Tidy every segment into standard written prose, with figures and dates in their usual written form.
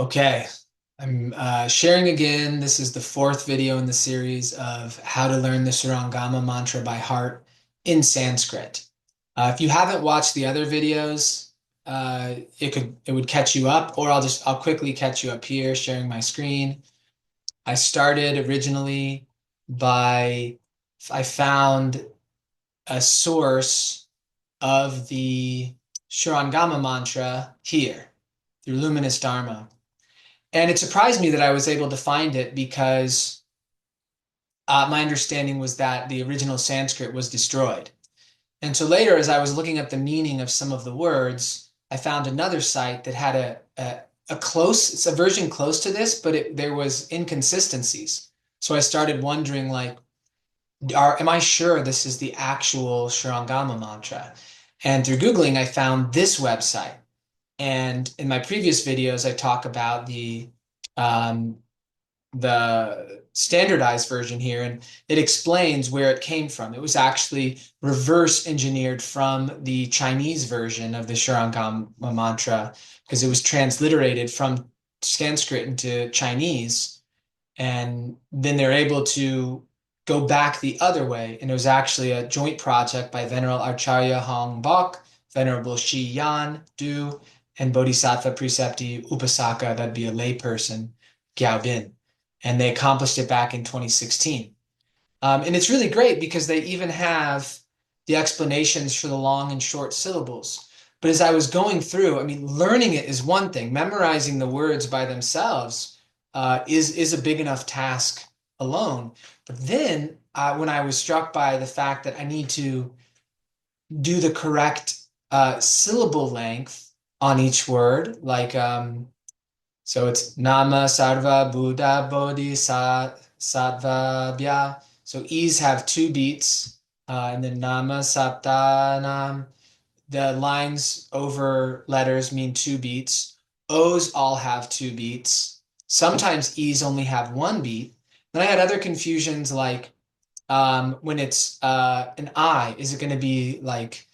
Okay, I'm sharing again. This is the fourth video in the series of how to learn the Shurangama Mantra by heart in Sanskrit. If you haven't watched the other videos, it would catch you up, or I'll quickly catch you up here, sharing my screen. I started originally by I found a source of the Shurangama Mantra here through Luminous Dharma. And it surprised me that I was able to find it because my understanding was that the original Sanskrit was destroyed. And so later, as I was looking at the meaning of some of the words, I found another site that had it's a version close to this, but there was inconsistencies. So I started wondering, like, am I sure this is the actual Shurangama mantra? And through Googling, I found this website. And in my previous videos, I talk about um, the standardized version here, and it explains where it came from. It was actually reverse engineered from the Chinese version of the Shurangama mantra because it was transliterated from Sanskrit into Chinese, and then they're able to go back the other way. And it was actually a joint project by Venerable Acharya Hong Bok, Venerable Shi Yan Du, and Bodhisattva Precepti Upasaka, that'd be a layperson, Gyao Bin. And they accomplished it back in 2016. And it's really great because they even have the explanations for the long and short syllables. But as I was going through, I mean, learning it is one thing. Memorizing the words by themselves is a big enough task alone. But then when I was struck by the fact that I need to do the correct syllable length on each word, like so it's Nama Sarva Buddha Bodhi Sattvabhya. So E's have two beats, and then Nama Saptanam. The lines over letters mean two beats. O's all have two beats. Sometimes E's only have one beat. Then I had other confusions like when it's an I, is it going to be like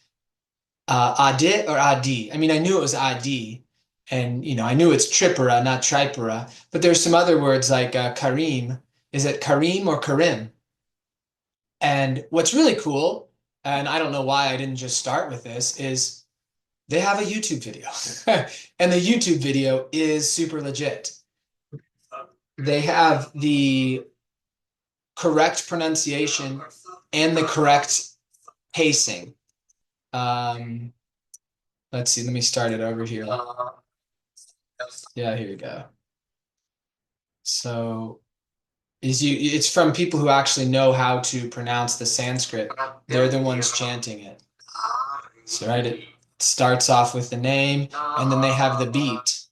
Adit or Adi? I mean, I knew it was Adi, and I knew it's Tripura, not Tripura. But there's some other words like Karim. Is it Karim or Karim? And what's really cool, and I don't know why I didn't just start with this, is they have a YouTube video. And the YouTube video is super legit. They have the correct pronunciation and the correct pacing. Let's see, let me start it over here. Yeah, here you go. So it's from people who actually know how to pronounce the Sanskrit. They're the ones chanting it. So right, it starts off with the name, and then they have the beat.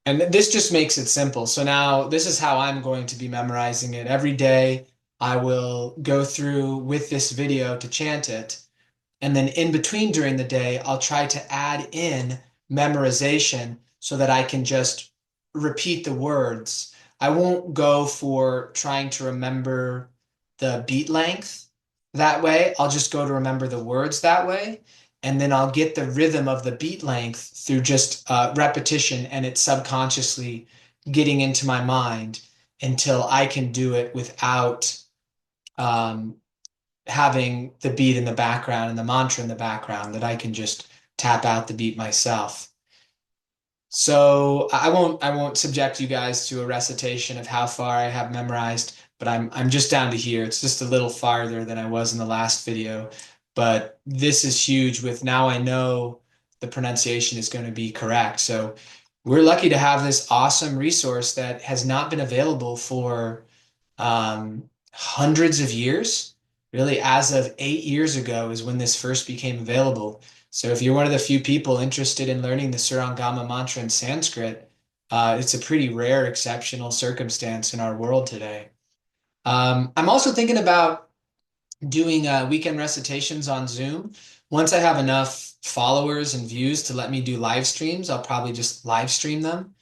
And this just makes it simple. So now this is how I'm going to be memorizing it. Every day I will go through with this video to chant it. And then in between during the day, I'll try to add in memorization so that I can just repeat the words. I won't go for trying to remember the beat length that way. I'll just go to remember the words that way. And then I'll get the rhythm of the beat length through just repetition and it subconsciously getting into my mind until I can do it without um, having the beat in the background and the mantra in the background, that I can just tap out the beat myself. So I won't subject you guys to a recitation of how far I have memorized, but I'm just down to here. It's just a little farther than I was in the last video, but this is huge. With now I know the pronunciation is going to be correct. So we're lucky to have this awesome resource that has not been available for hundreds of years. Really, as of 8 years ago is when this first became available. So if you're one of the few people interested in learning the Shurangama mantra in Sanskrit, it's a pretty rare, exceptional circumstance in our world today. I'm also thinking about doing weekend recitations on Zoom. Once I have enough followers and views to let me do live streams, I'll probably just live stream them.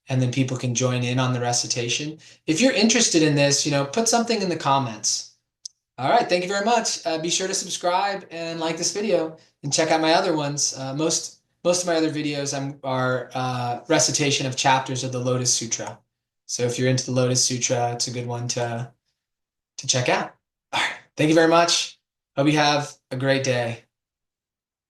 and then people can join in on the recitation. If you're interested in this, put something in the comments. All right, thank you very much. Be sure to subscribe and like this video and check out my other ones. Most of my other videos are recitation of chapters of the Lotus Sutra. So if you're into the Lotus Sutra, it's a good one to check out. All right, thank you very much. Hope you have a great day.